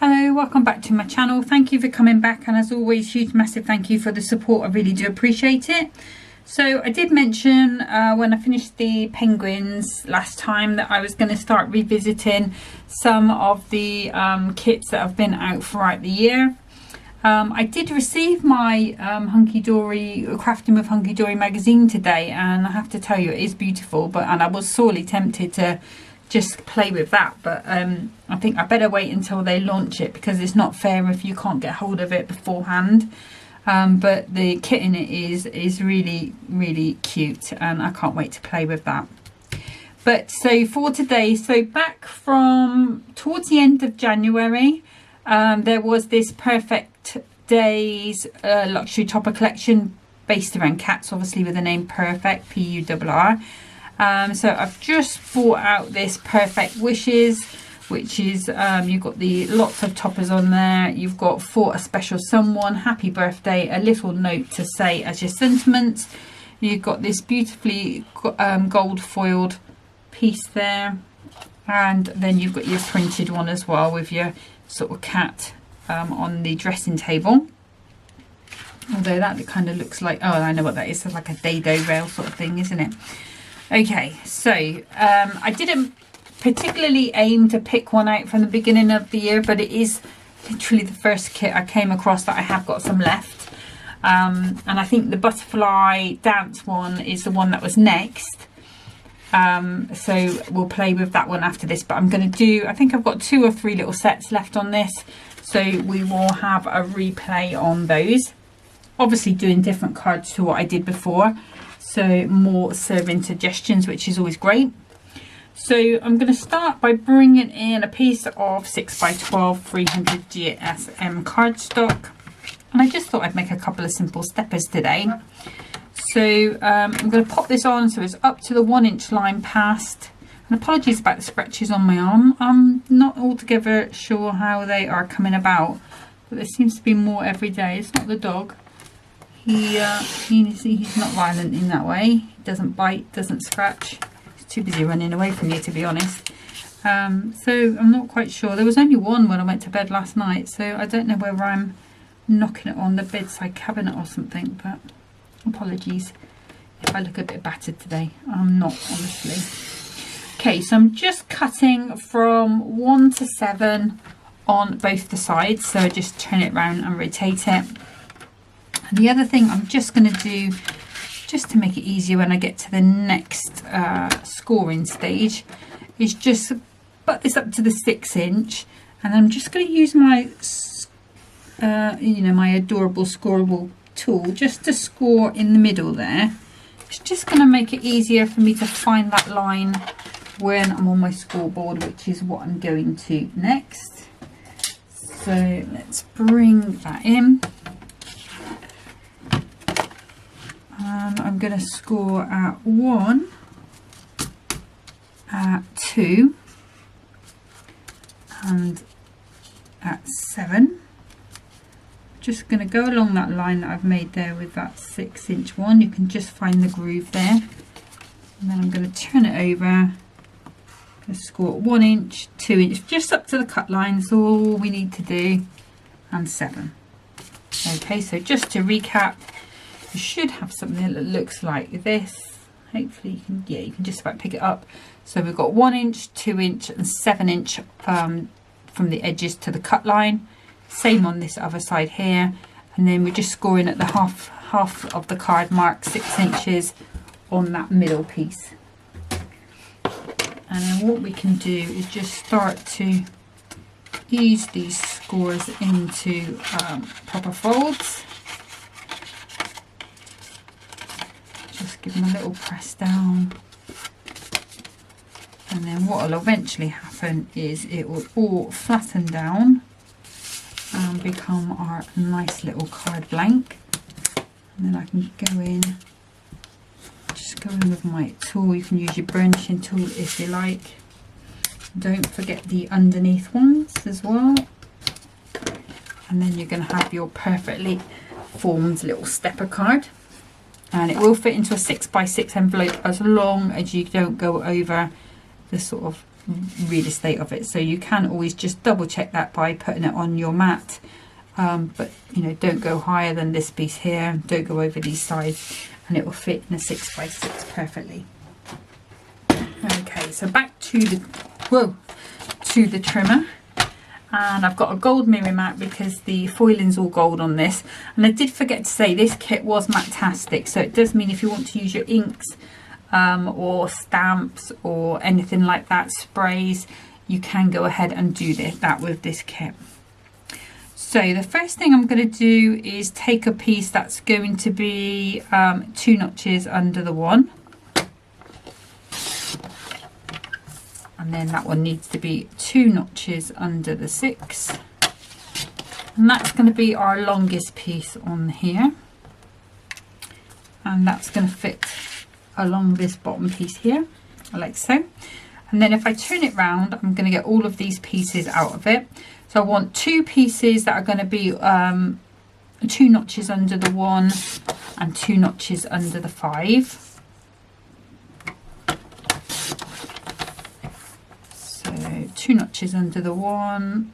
Hello, welcome back to my channel. Thank you for coming back, and as always, huge massive thank you for the support. I really do appreciate it. So I did mention when I finished the penguins last time that I was going to start revisiting some of the kits that have been out throughout the year. I did receive my Hunkydory Crafting with Hunkydory magazine today, and I have to tell you it is beautiful, and I was sorely tempted to just play with that, but I think I better wait until they launch it, because it's not fair if you can't get hold of it beforehand. But the kit in it is really cute, and I can't wait to play with that. But so for today, so back from towards the end of January, there was this Purr-fect Days luxury topper collection based around cats, obviously with the name Purr-fect, P-U-R-R. So I've just bought out this Purr-fect Wishes, which is you've got the lots of toppers on there. You've got for a special someone, happy birthday, a little note to say as your sentiments. You've got this beautifully gold foiled piece there, and then you've got your printed one as well with your sort of cat on the dressing table. Although that kind of looks like, oh, I know what that is. It's like a dado rail sort of thing, isn't it? Okay, so I didn't particularly aim to pick one out from the beginning of the year, but it is literally the first kit I came across that I have got some left. And I think the butterfly dance one is the one that was next. So we'll play with that one after this, but I'm going to do, I think I've got 2 or 3 little sets left on this, so we will have a replay on those. Obviously doing different cards to what I did before. So more serving suggestions, which is always great. So I'm going to start by bringing in a piece of 6x12 300 GSM cardstock. And I just thought I'd make a couple of simple steppers today. So I'm going to pop this on so it's up to the 1-inch line past. And apologies about the scratches on my arm. I'm not altogether sure how they are coming about, but there seems to be more every day. It's not the dog. He's not violent in that way. He doesn't bite, doesn't scratch. He's too busy running away from you, to be honest. So I'm not quite sure. There was only one when I went to bed last night, so I don't know whether I'm knocking it on the bedside cabinet or something, but apologies if I look a bit battered today. I'm not, honestly. Okay, so I'm just cutting from 1 to 7 on both the sides, so I just turn it around and rotate it. And the other thing I'm just going to do, just to make it easier when I get to the next scoring stage, is just butt this up to the 6-inch, and I'm just going to use my my adorable scoreable tool just to score in the middle there. It's just going to make it easier for me to find that line when I'm on my scoreboard, which is what I'm going to next. So let's bring that in. I'm going to score at 1, at 2, and at 7. Just going to go along that line that I've made there with that 6-inch one. You can just find the groove there. And then I'm going to turn it over. Score at 1 inch, 2 inch, just up to the cut line. That's all we need to do. And 7. Okay, so just to recap, you should have something that looks like this. Hopefully you can just about pick it up. So we've got 1 inch, 2 inch and 7 inch from the edges to the cut line. Same on this other side here, and then we're just scoring at the half of the card mark, 6 inches on that middle piece. And then what we can do is just start to ease these scores into proper folds. Just give them a little press down, and then what will eventually happen is it will all flatten down and become our nice little card blank. And then I can go in, just go in with my tool. You can use your burnishing tool if you like. Don't forget the underneath ones as well. And then you're going to have your perfectly formed little stepper card. And it will fit into a 6x6 envelope as long as you don't go over the sort of real estate of it. So you can always just double check that by putting it on your mat. But you know, don't go higher than this piece here, don't go over these sides, and it will fit in a 6x6 perfectly. Okay, so back to the trimmer. And I've got a gold mirror mat because the foiling's all gold on this. And I did forget to say this kit was matte-tastic, so it does mean if you want to use your inks or stamps or anything like that, sprays, you can go ahead and do that with this kit. So the first thing I'm going to do is take a piece that's going to be 2 notches under the 1. And then that one needs to be 2 notches under the 6. And that's going to be our longest piece on here. And that's going to fit along this bottom piece here, like so. And then if I turn it round, I'm going to get all of these pieces out of it. So I want 2 pieces that are going to be 2 notches under the 1 and 2 notches under the 5. So 2 notches under the 1,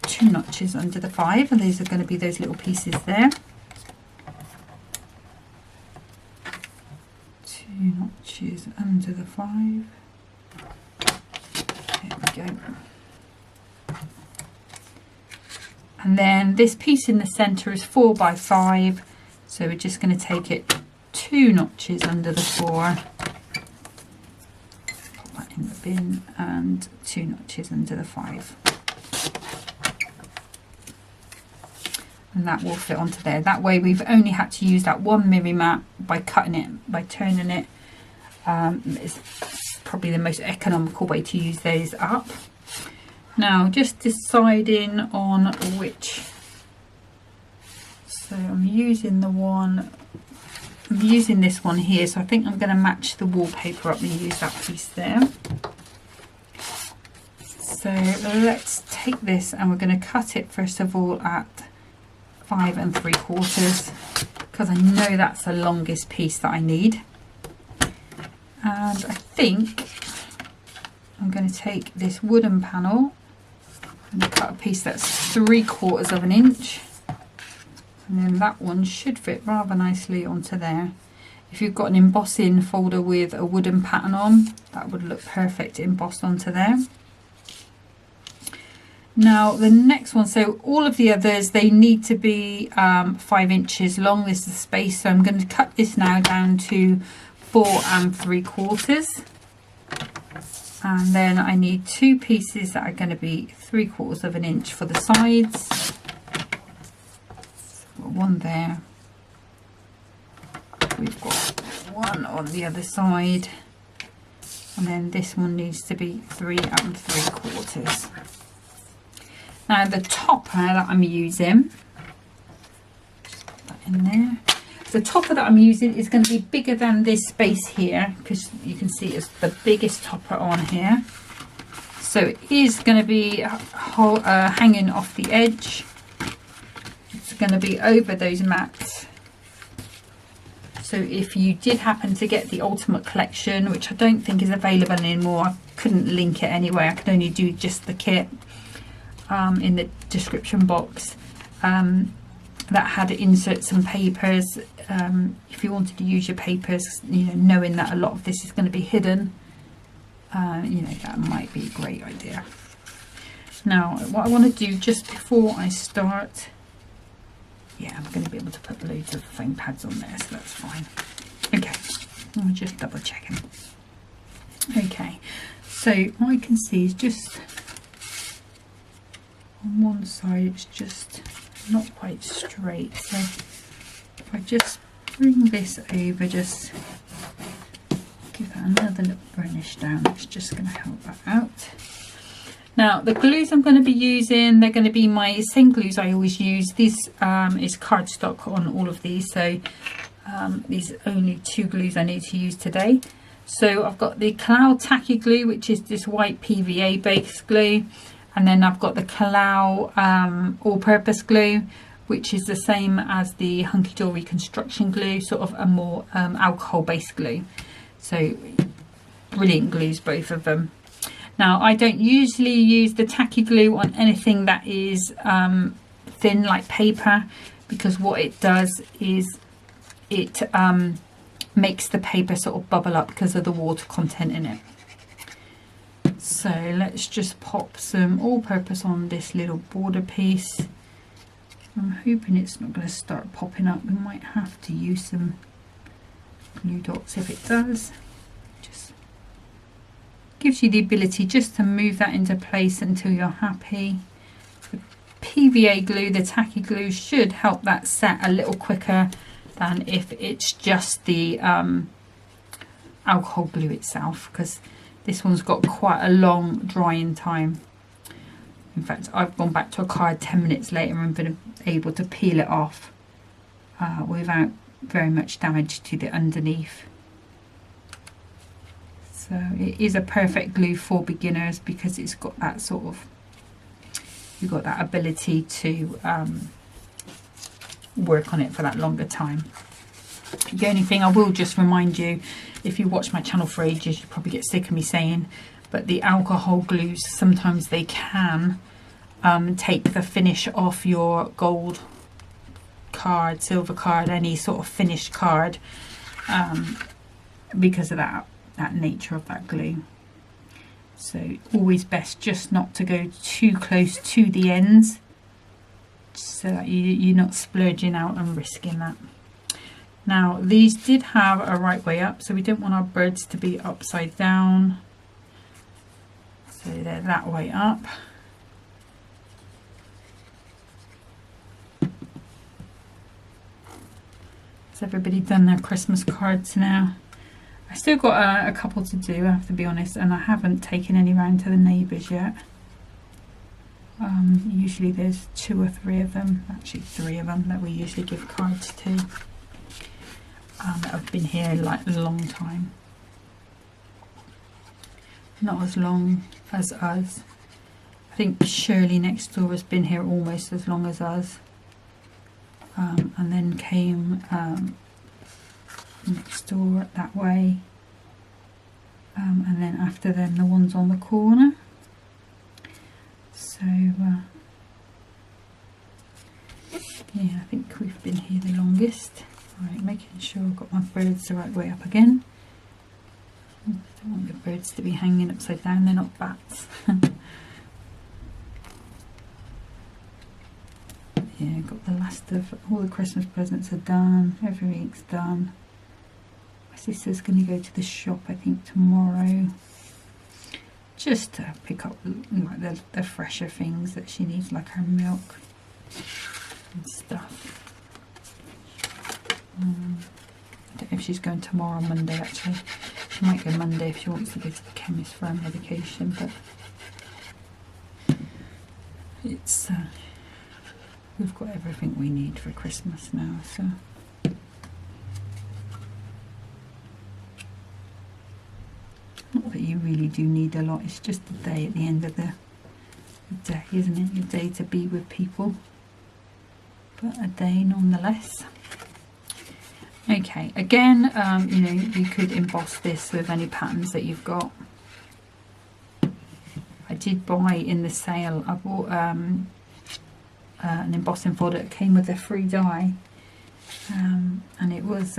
2 notches under the 5, and these are going to be those little pieces there. 2 notches under the 5. There we go. And then this piece in the centre is 4 by 5, so we're just going to take it 2 notches under the 4, put that in the bin, and 2 notches under the 5. And that will fit onto there. That way we've only had to use that one mirror mat by cutting it, by turning it. It's probably the most economical way to use those up. Now just deciding on which, so I'm using this one here, so I think I'm going to match the wallpaper up and use that piece there. So let's take this and we're going to cut it first of all at 5 3/4, because I know that's the longest piece that I need. And I think I'm going to take this wooden panel and cut a piece that's 3/4 of an inch, and then that one should fit rather nicely onto there. If you've got an embossing folder with a wooden pattern on, that would look perfect embossed onto there. Now the next one, so all of the others, they need to be 5 inches long. This is the space, so I'm going to cut this now down to 4 3/4. And then I need 2 pieces that are going to be 3/4 of an inch for the sides. So one there. We've got one on the other side. And then this one needs to be 3 3/4. Now the topper that I'm using, just put that in there. The topper that I'm using is going to be bigger than this space here, because you can see it's the biggest topper on here. So it is going to be hanging off the edge. It's going to be over those mats. So if you did happen to get the Ultimate Collection, which I don't think is available anymore, I couldn't link it anyway, I could only do just the kit in the description box. That had inserts and papers. If you wanted to use your papers, you know, knowing that a lot of this is going to be hidden, you know, that might be a great idea. Now what I want to do just before I start, yeah, I'm going to be able to put loads of foam pads on there, so that's fine. Okay, I'm just double checking. Okay, so what I can see is just on one side it's just not quite straight, so if I just bring this over, just give that another little burnish down, it's just going to help that out. Now the glues I'm going to be using, they're going to be my same glues I always use. This is cardstock on all of these, so these are only 2 glues I need to use today. So I've got the Kalau Tacky glue, which is this white PVA based glue. And then I've got the Kalau all-purpose glue, which is the same as the Hunkydory construction glue, sort of a more alcohol-based glue. So brilliant glues, both of them. Now, I don't usually use the tacky glue on anything that is thin like paper, because what it does is it makes the paper sort of bubble up because of the water content in it. So let's just pop some all-purpose on this little border piece. I'm hoping it's not going to start popping up. We might have to use some glue dots if it does. Just gives you the ability just to move that into place until you're happy. The PVA glue, the tacky glue, should help that set a little quicker than if it's just the alcohol glue itself, because this one's got quite a long drying time. In fact, I've gone back to a card 10 minutes later and been able to peel it off without very much damage to the underneath. So it is a perfect glue for beginners because it's got that sort of, you've got that ability to work on it for that longer time. The only thing I will just remind you, if you watch my channel for ages, you probably get sick of me saying, but the alcohol glues, sometimes they can take the finish off your gold card, silver card, any sort of finished card, because of that nature of that glue. So always best just not to go too close to the ends, so that you're not splurging out and risking that. Now, these did have a right way up, so we don't want our birds to be upside down. So they're that way up. Has everybody done their Christmas cards now? I still got a couple to do, I have to be honest, and I haven't taken any round to the neighbours yet. Usually there's 2 or 3 of them, actually 3 of them, that we usually give cards to. That have been here like a long time. Not as long as us. I think Shirley next door has been here almost as long as us. And then came next door that way. And then after them, the ones on the corner. So, yeah, I think we've been here the longest. Right, making sure I've got my birds the right way up again. I don't want the birds to be hanging upside down, they're not bats. Yeah, got the last of all the Christmas presents are done, everything's done. My sister's going to go to the shop, I think, tomorrow, just to pick up like the fresher things that she needs, like her milk and stuff. I don't know if she's going tomorrow or Monday, actually. She might go Monday if she wants to go to the chemist for her medication, but it's we've got everything we need for Christmas now, so not that you really do need a lot, it's just a day at the end of the day, isn't it? Your day to be with people, but a day nonetheless. Okay, again, you know, you could emboss this with any patterns that you've got. I did buy in the sale, I bought an embossing folder that came with a free die, and it was,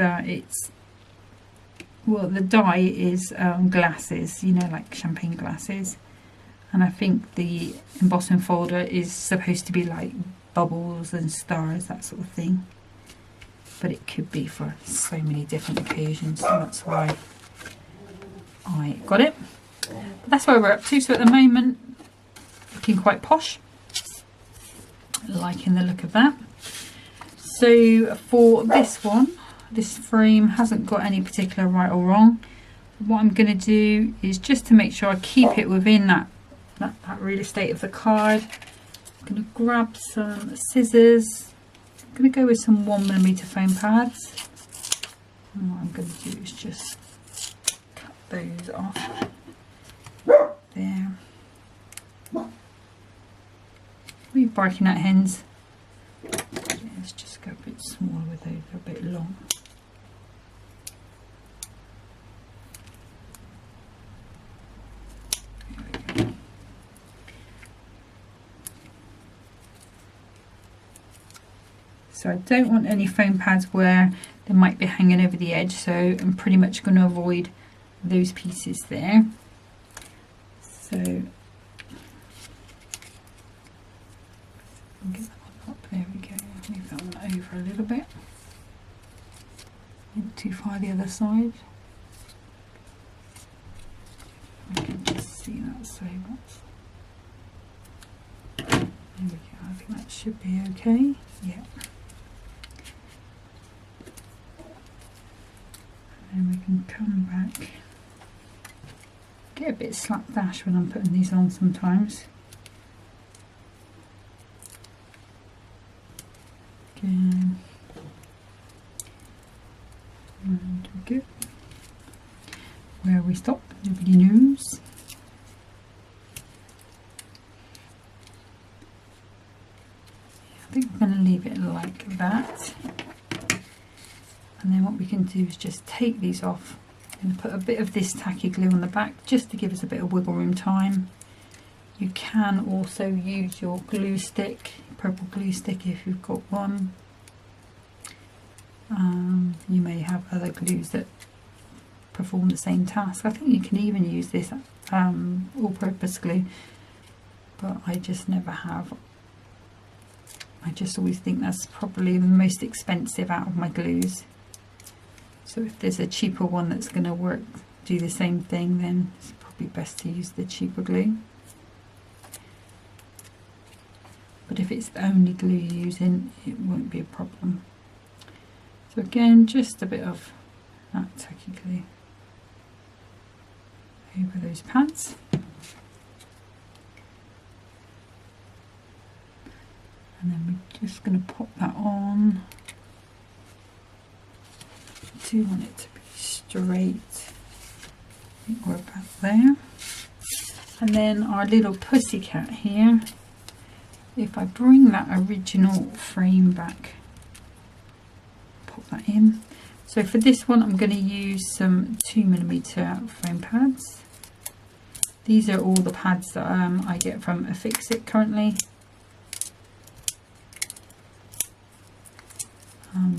well, the die is glasses, you know, like champagne glasses, and I think the embossing folder is supposed to be like bubbles and stars, that sort of thing. But it could be for so many different occasions, so that's why I got it. But that's where we're up to. So at the moment, looking quite posh, liking the look of that. So for this one, this frame hasn't got any particular right or wrong. What I'm going to do is, just to make sure I keep it within that real estate of the card, I'm going to grab some scissors. I'm going to go with some 1mm foam pads, and what I'm going to do is just cut those off there. Are you barking at hens? Let's just go a bit smaller with those, a bit long. So I don't want any foam pads where they might be hanging over the edge, so I'm pretty much going to avoid those pieces there. So get that one up, there we go. Move that one over a little bit. Not too far the other side. I can just see that so much. There we go, I think that should be okay. Yeah. And we can come back. Get a bit slapdash when I'm putting these on sometimes. Again. And we go. Where we stop, nobody knows. I think I'm going to leave it like that. And then what we can do is just take these off and put a bit of this tacky glue on the back just to give us a bit of wiggle room time. You can also use your glue stick, purple glue stick if you've got one. You may have other glues that perform the same task. I think you can even use this all-purpose glue, but I just never have. I just always think that's probably the most expensive out of my glues. So if there's a cheaper one that's going to work, do the same thing, then it's probably best to use the cheaper glue. But if it's the only glue you're using, it won't be a problem. So again, just a bit of that tacky glue over those pads. And then we're just going to pop that on. I do want it to be straight. I think we're about there. And then our little pussycat here, if I bring that original frame back, pop that in. So for this one I'm going to use some 2mm foam pads. These are all the pads that I get from Purr-fect currently.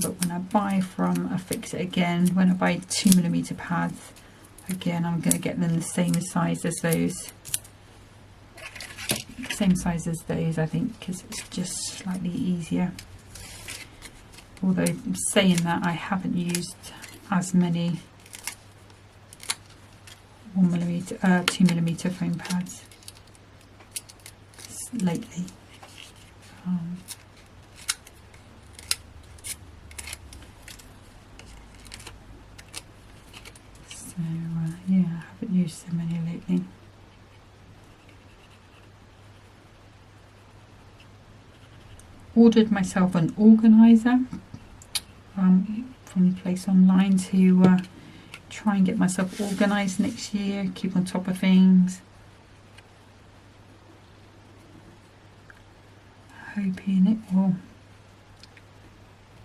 But when I buy from Purr-fect again, when I buy 2mm pads, again I'm going to get them the same size as those. Same size as those, I think, because it's just slightly easier. Although saying that, I haven't used as many 2mm foam pads lately. Yeah, I haven't used so many lately. Ordered myself an organizer from a place online to try and get myself organized next year, keep on top of things. Hoping it will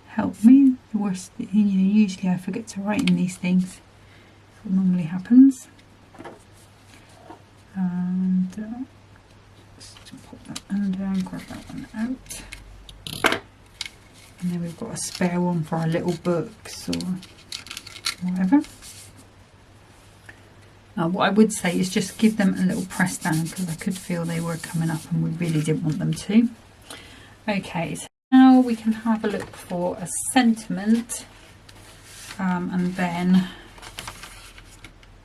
help me. The worst, usually I forget to write in these things. What normally happens. And just pop that under and grab that one out. And then we've got a spare one for our little books or whatever. What I would say is just give them a little press down, because I could feel they were coming up and we really didn't want them to. Okay, so now we can have a look for a sentiment, and then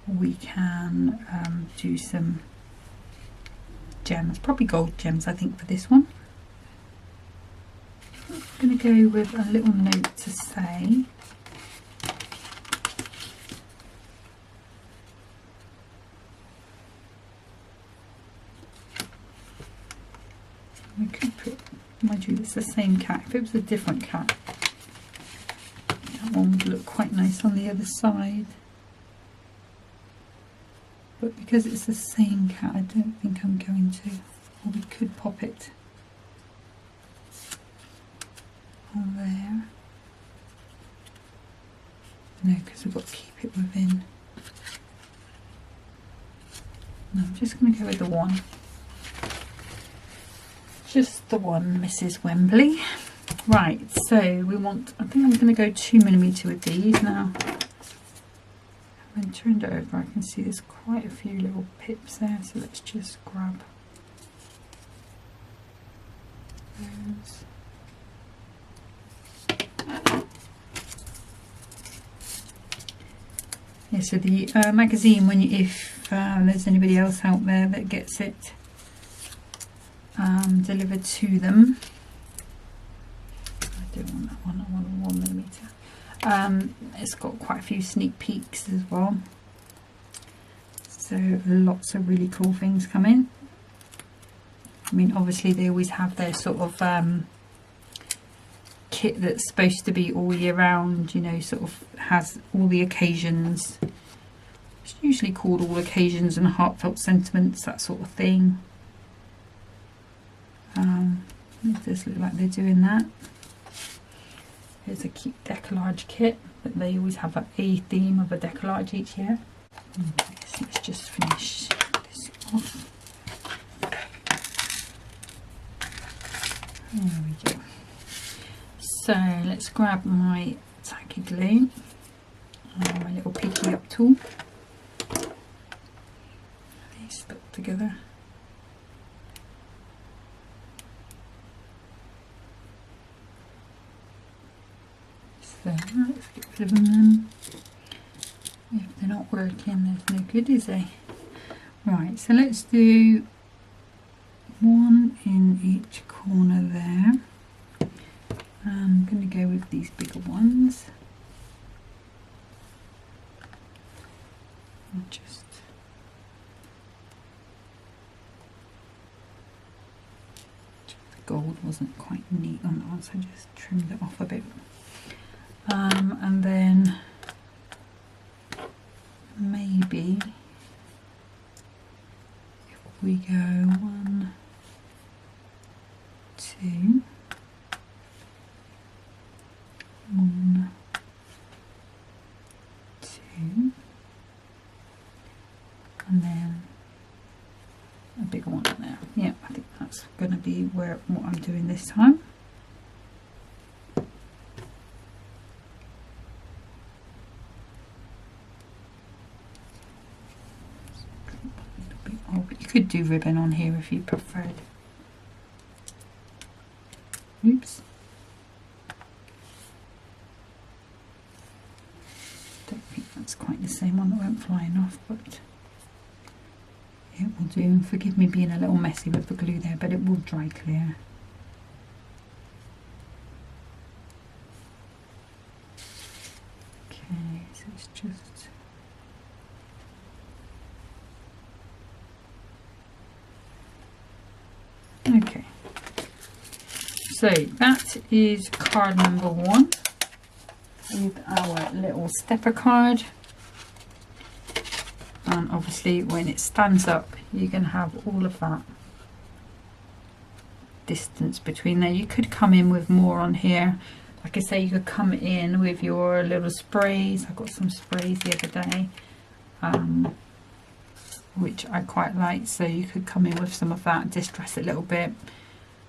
we can do some gems, probably gold gems I think for this one. I'm going to go with a little note to say we could put, mind you, it's the same cat. If it was a different cat, that one would look quite nice on the other side. But because it's the same cat, I don't think I'm going to. Or we could pop it on there. No, because we've got to keep it within. No, I'm just going to go with the one. Just the one, Mrs. Wembley. Right, so we want, I think I'm going to go 2mm with these now. When turned it over, I can see there's quite a few little pips there, so let's just grab those. Yeah, so the magazine, when you, if there's anybody else out there that gets it delivered to them, I don't want that one, I want a 1mm. It's got quite a few sneak peeks as well, so lots of really cool things coming. I mean, obviously they always have their sort of kit that's supposed to be all year round, you know, sort of has all the occasions. It's usually called All Occasions and Heartfelt Sentiments, that sort of thing. It does look like they're doing that. Here's a cute decollage kit, but they always have a theme of a decollage each year. Okay, so let's just finish this off. There we go. So let's grab my tacky glue and my little picky up tool. These stuck together. So let's get rid of them then. If they're not working, there's no good, is they? Right, so let's do one in each corner there. I'm going to go with these bigger ones. And just the gold wasn't quite neat on that one, so I just trimmed it off a bit. And then maybe if we go 1, 2, 1, 2, and then a bigger one there. Yeah, I think that's going to be what I'm doing this time. Oh, you could do ribbon on here if you preferred. Oops. Don't think that's quite the same one that went flying off, but it will do. Forgive me being a little messy with the glue there, but it will dry clear. Okay, so it's just okay. So that is card number 1 with our little stepper card. And obviously when it stands up, you can have all of that distance between there. You could come in with more on here. Like I say, you could come in with your little sprays. I got some sprays the other day, which I quite like, so you could come in with some of that, distress it a little bit.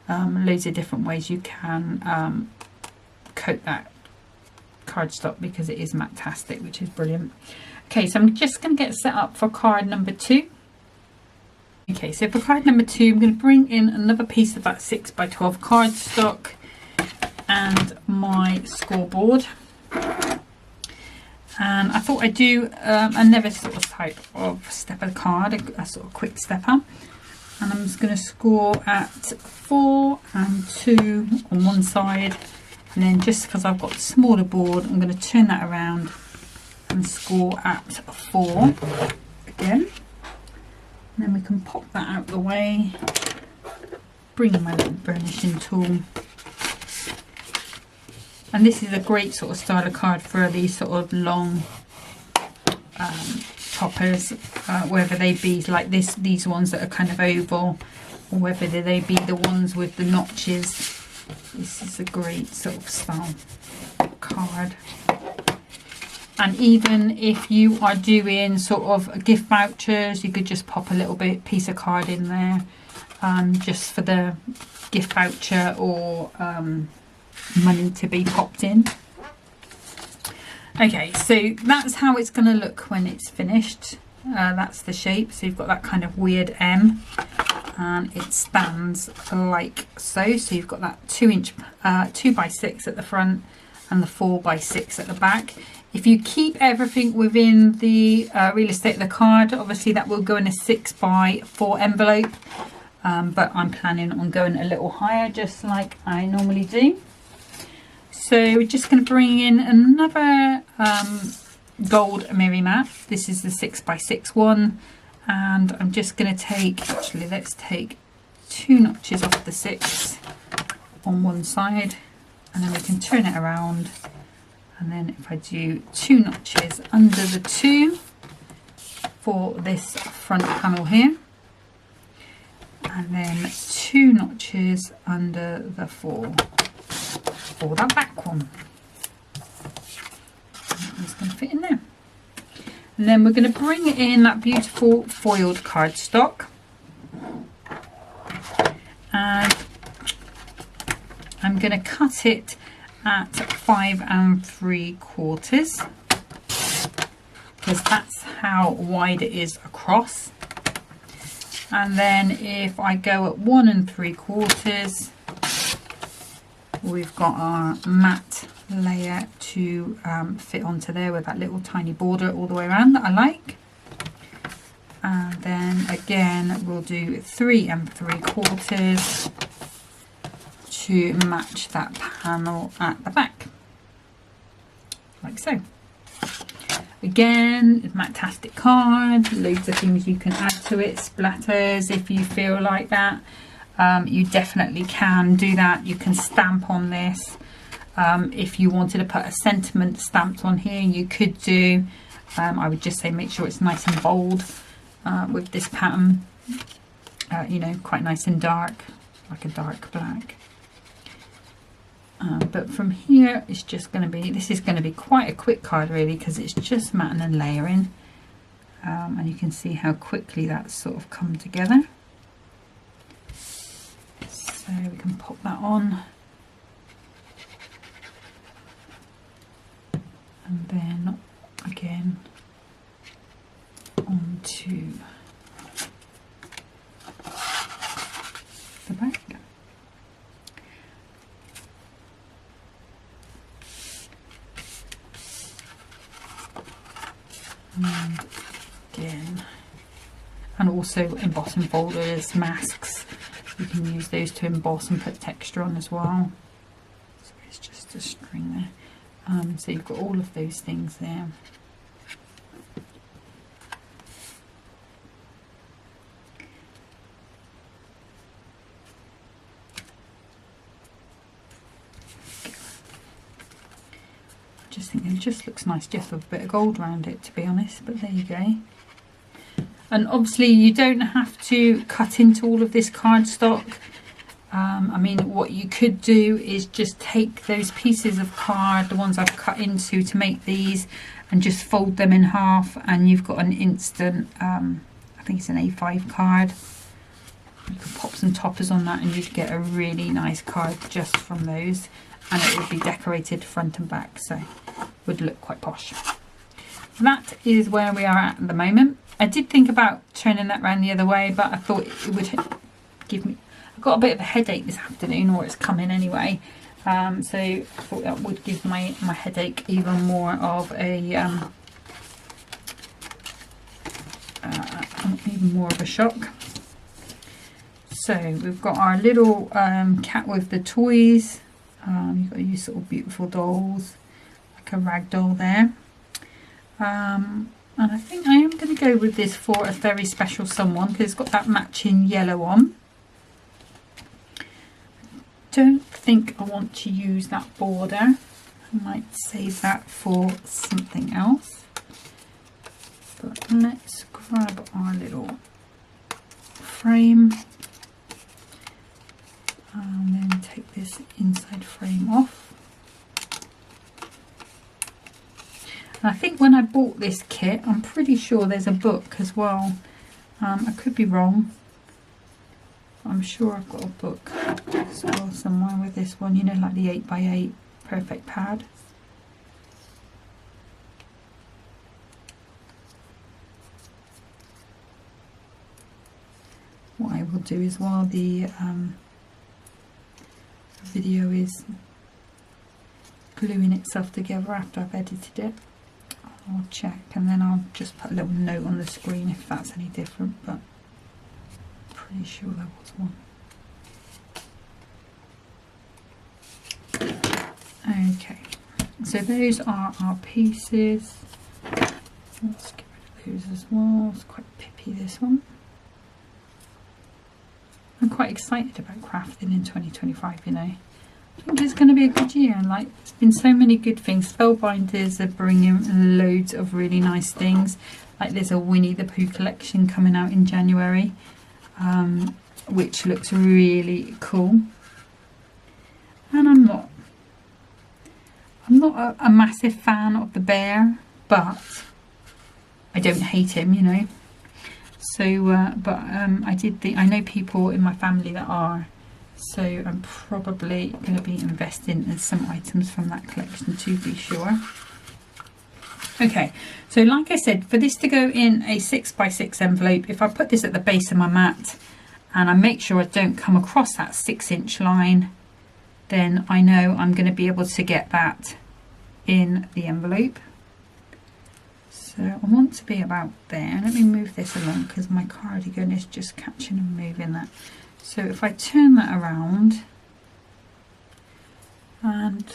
Loads of different ways you can coat that cardstock, because it is matte-tastic, which is brilliant. Okay, so I'm just going to get set up for card number 2. Okay, so for card number 2, I'm going to bring in another piece of that 6x12 cardstock and my scoreboard. And I thought I'd do another sort of type of stepper card, a sort of quick stepper. And I'm just going to score at 4 and 2 on one side. And then just because I've got the smaller board, I'm going to turn that around and score at 4 again. And then we can pop that out the way. Bring my little burnishing tool. And this is a great sort of style of card for these sort of long toppers, whether they be like these ones that are kind of oval, or whether they be the ones with the notches. This is a great sort of style card. And even if you are doing sort of gift vouchers, you could just pop a little piece of card in there, just for the gift voucher, or money to be popped in. Okay, so that's how it's going to look when it's finished. That's the shape. So you've got that kind of weird M, and it stands like so. So you've got that 2-inch 2x6 at the front and the 4x6 at the back. If you keep everything within the real estate of the card, obviously that will go in a 6x4 envelope, but I'm planning on going a little higher, just like I normally do. So we're just going to bring in another gold Miri mat. This is the 6x6 one, and I'm just going to take, actually let's take 2 notches off the 6 on one side, and then we can turn it around, and then if I do 2 notches under the 2 for this front panel here, and then 2 notches under the 4 for that back one. It's going to fit in there. And then we're going to bring in that beautiful foiled cardstock, and I'm going to cut it at 5 3/4 because that's how wide it is across. And then if I go at 1 3/4, we've got our matte layer to fit onto there with that little tiny border all the way around that I like. And then again we'll do 3 3/4 to match that panel at the back, like so. Again, it's a matastic card, loads of things you can add to it, splatters if you feel like that. You definitely can do that. You can stamp on this. If you wanted to put a sentiment stamped on here, you could do. I would just say make sure it's nice and bold with this pattern. You know, quite nice and dark, like a dark black. But from here, it's just going to be, this is going to be quite a quick card really, because it's just matting and layering. And you can see how quickly that's sort of come together. So we can pop that on. And then again onto the back. And again, and also embossing folders, masks, you can use those to emboss and put texture on as well. So it's just a string there. So you've got all of those things there. I just think it just looks nice just with a bit of gold around it, to be honest, but there you go. And obviously you don't have to cut into all of this cardstock. I mean, what you could do is just take those pieces of card, the ones I've cut into to make these, and just fold them in half, and you've got an instant, I think it's an A5 card. You could pop some toppers on that and you'd get a really nice card just from those, and it would be decorated front and back, so it would look quite posh. That is where we are at the moment. I did think about turning that round the other way, but I thought it would give me, I've got a bit of a headache this afternoon, or it's coming anyway, so I thought that would give my headache even more of a shock. So we've got our little cat with the toys. You've got these sort of beautiful dolls, like a rag doll there. And I think I am going to go with this for a very special someone, because it's got that matching yellow on. Don't think I want to use that border. I might save that for something else. But let's grab our little frame and then take this inside frame off. And I think when I bought this kit, I'm pretty sure there's a book as well. I could be wrong. I'm sure I've got a book as well somewhere with this one, you know, like the 8x8 Purr-fect pad. What I will do is, while the video is gluing itself together after I've edited it, I'll check, and then I'll just put a little note on the screen if that's any different, but I'm pretty sure there was one. Okay, so those are our pieces. Let's get rid of those as well. It's quite pippy, this one. I'm quite excited about crafting in 2025, you know. I think it's going to be a good year. Like, there's been so many good things. Spellbinders are bringing loads of really nice things. Like, there's a Winnie the Pooh collection coming out in January, which looks really cool. And I'm not a massive fan of the bear, but I don't hate him, you know. So, I did think, I know people in my family that are, so I'm probably going to be investing in some items from that collection to be sure. Okay, so like I said, for this to go in a 6x6 envelope, if I put this at the base of my mat and I make sure I don't come across that 6-inch line, then I know I'm going to be able to get that in the envelope. So I want to be about there. Let me move this along because my cardigan is just catching and moving that. So if I turn that around, and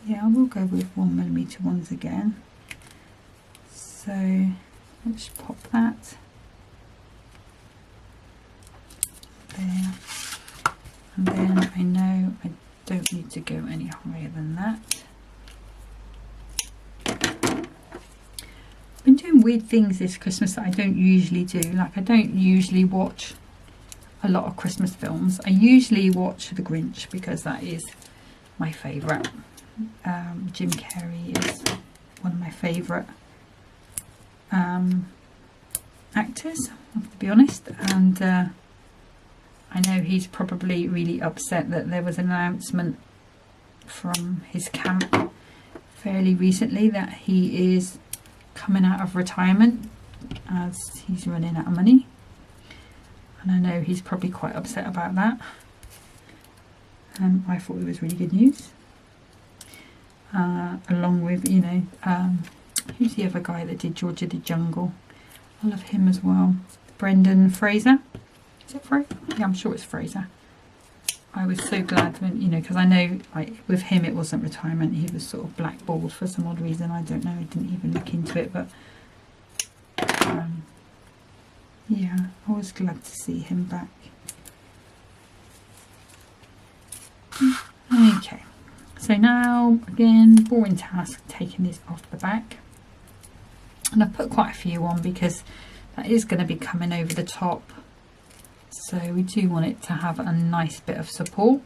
yeah, I will go with 1mm ones again. So let's pop that there, and then I know I don't need to go any higher than that. I've been doing weird things this Christmas that I don't usually do. Like, I don't usually watch a lot of Christmas films. I usually watch The Grinch because that is my favourite. Jim Carrey is one of my favourite actors, I have to be honest, and I know he's probably really upset that there was an announcement from his camp fairly recently that he is coming out of retirement as he's running out of money, and I know he's probably quite upset about that. I thought it was really good news, along with, you know, who's the other guy that did George of the Jungle? I love him as well. Brendan Fraser. Is it Fraser? Yeah, I'm sure it's Fraser. I was so glad when, you know, because I know, like, with him it wasn't retirement, he was sort of blackballed for some odd reason. I don't know, I didn't even look into it, but yeah, I was glad to see him back. Okay, so now again, boring task, taking this off the back, and I've put quite a few on because that is going to be coming over the top. So we do want it to have a nice bit of support.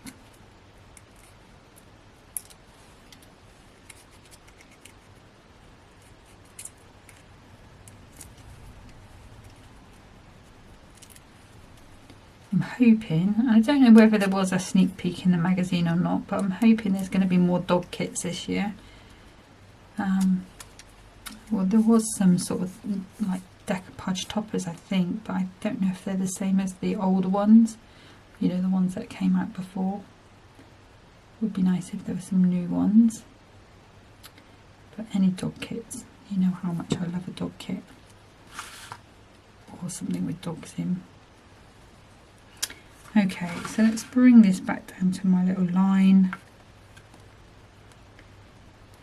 I'm hoping, I don't know whether there was a sneak peek in the magazine or not, but I'm hoping there's going to be more dog kits this year. Well, there was some sort of like decoupage toppers, I think, but I don't know if they're the same as the older ones, you know, the ones that came out before. Would be nice if there were some new ones. But any dog kits, you know how much I love a dog kit, or something with dogs in. Okay, so let's bring this back down to my little line.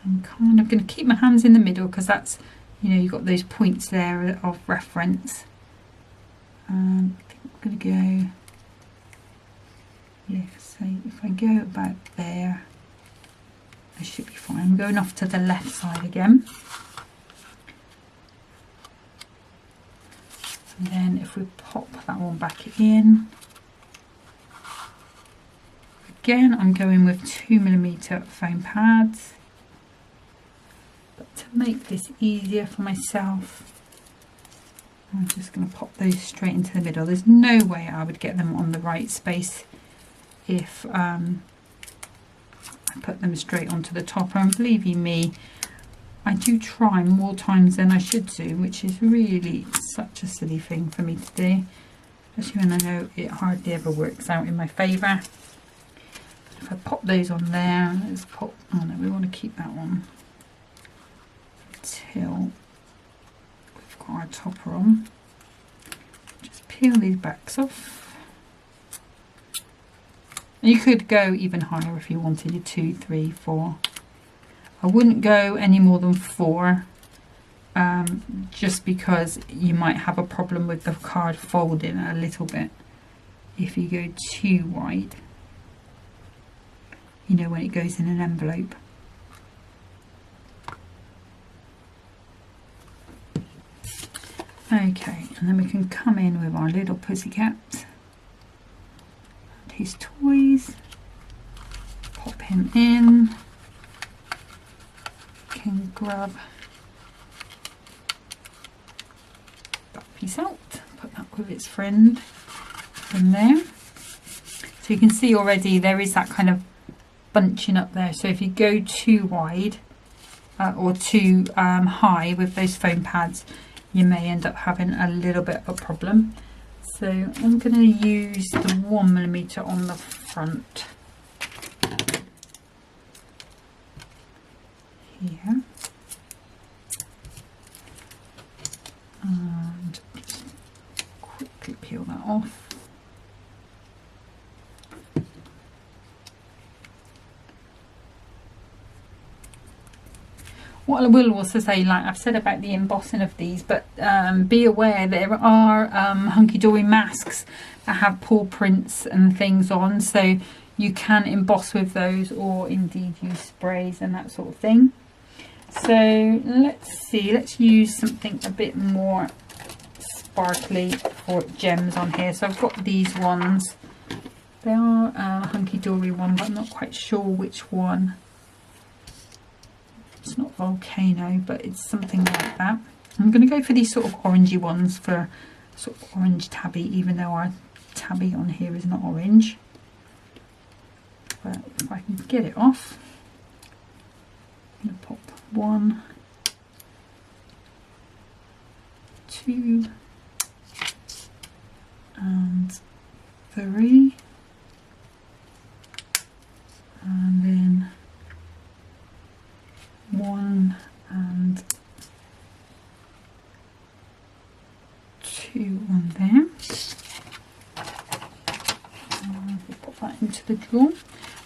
I'm kind of going to keep my hands in the middle because that's, you know, you've got those points there of reference. I think I'm going to go, yeah, so if I go about there, I should be fine. I'm going off to the left side again. And then if we pop that one back in, again, I'm going with 2mm foam pads. But to make this easier for myself, I'm just going to pop those straight into the middle. There's no way I would get them on the right space if I put them straight onto the top. And believe you me, I do try more times than I should do, which is really such a silly thing for me to do, especially when I know it hardly ever works out in my favour. If I pop those on there, let's pop, oh no, we want to keep that one until we've got our topper on. Just peel these backs off. You could go even higher if you wanted, your 2, 3, 4. I wouldn't go any more than 4, just because you might have a problem with the card folding a little bit if you go too wide. You know, when it goes in an envelope. Okay, and then we can come in with our little pussycat. His toys, pop him in, can grab that piece out, put that with its friend in there. So you can see already there is that kind of bunching up there, so if you go too wide or too high with those foam pads, you may end up having a little bit of a problem. So I'm going to use the 1mm on the front here, and just quickly peel that off. What I will also say, like I've said about the embossing of these, but be aware there are Hunkydory masks that have paw prints and things on, so you can emboss with those, or indeed use sprays and that sort of thing. So let's see, let's use something a bit more sparkly for gems on here. So I've got these ones. They are a Hunkydory one, but I'm not quite sure which one. It's not volcano, but it's something like that. I'm going to go for these sort of orangey ones, for sort of orange tabby, even though our tabby on here is not orange. But if I can get it off, I'm going to pop 1, 2 and 3, and then 1 and 2 on there. We'll put that into the drawer,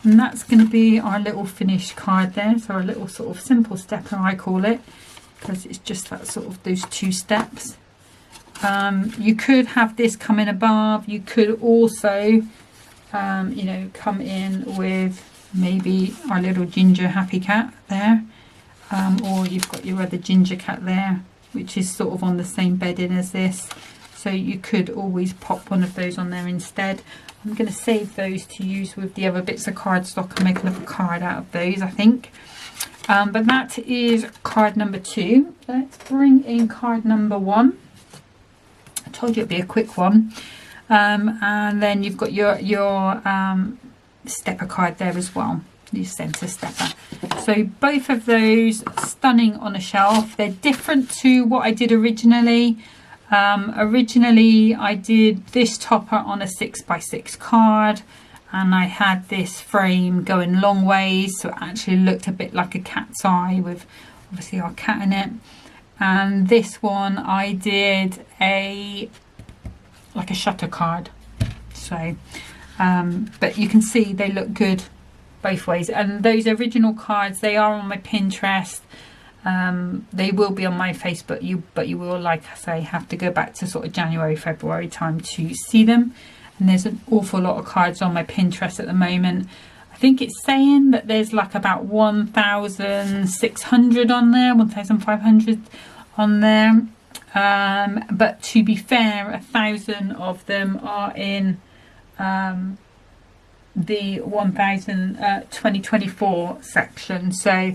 and that's going to be our little finished card there. So our little sort of simple stepper, I call it, because it's just that sort of those 2 steps. You could have this come in above. You could also you know, come in with maybe our little ginger happy cat there. Or you've got your other ginger cat there, which is sort of on the same bedding as this, so you could always pop one of those on there instead. I'm going to save those to use with the other bits of cardstock and make a little card out of those, I think. But that is card number 2. Let's bring in card number 1. I told you it'd be a quick one. And then you've got your stepper card there as well, your centre stepper. So both of those stunning on a shelf. They're different to what I did originally. Originally I did this topper on a 6x6 card, and I had this frame going long ways, so it actually looked a bit like a cat's eye with obviously our cat in it. And this one I did like a shutter card. So but you can see they look good both ways. And those original cards, they are on my Pinterest. They will be on my Facebook, but you will, like I say, have to go back to sort of January, February time to see them. And there's an awful lot of cards on my Pinterest at the moment. I think it's saying that there's like about 1,600 on there, 1,500 on there. But to be fair, 1,000 of them are in the 2024 section. So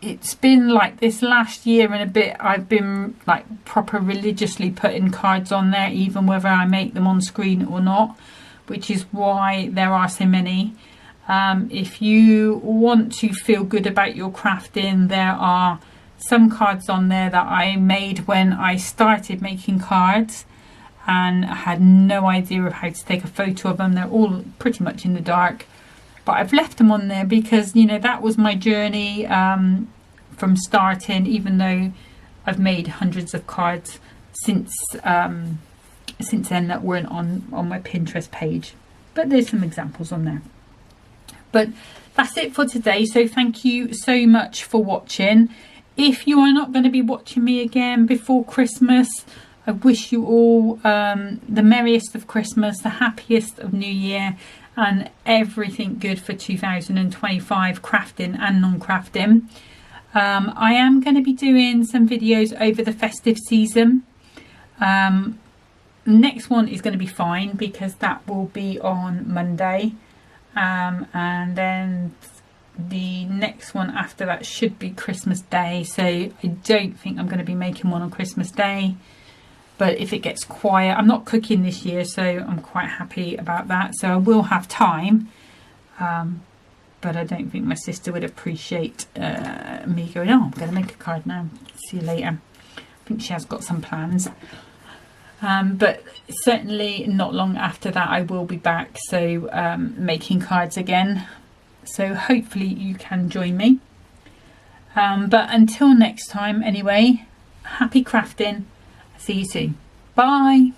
it's been like this last year and a bit, I've been like proper religiously putting cards on there, even whether I make them on screen or not, which is why there are so many. If you want to feel good about your crafting, there are some cards on there that I made when I started making cards, and I had no idea of how to take a photo of them. They're all pretty much in the dark, but I've left them on there because, you know, that was my journey from starting, even though I've made hundreds of cards since then that weren't on my Pinterest page, but there's some examples on there. But that's it for today, so thank you so much for watching. If you are not going to be watching me again before Christmas, I wish you all the merriest of Christmas, the happiest of New Year, and everything good for 2025, crafting and non-crafting. I am going to be doing some videos over the festive season. Next one is going to be fine because that will be on Monday, and then the next one after that should be Christmas Day, so I don't think I'm going to be making one on Christmas Day. But if it gets quiet, I'm not cooking this year, so I'm quite happy about that. So I will have time, but I don't think my sister would appreciate me going, oh, I'm going to make a card now, see you later. I think she has got some plans. But certainly not long after that I will be back, so making cards again. So hopefully you can join me. But until next time anyway, happy crafting. See you soon. Bye.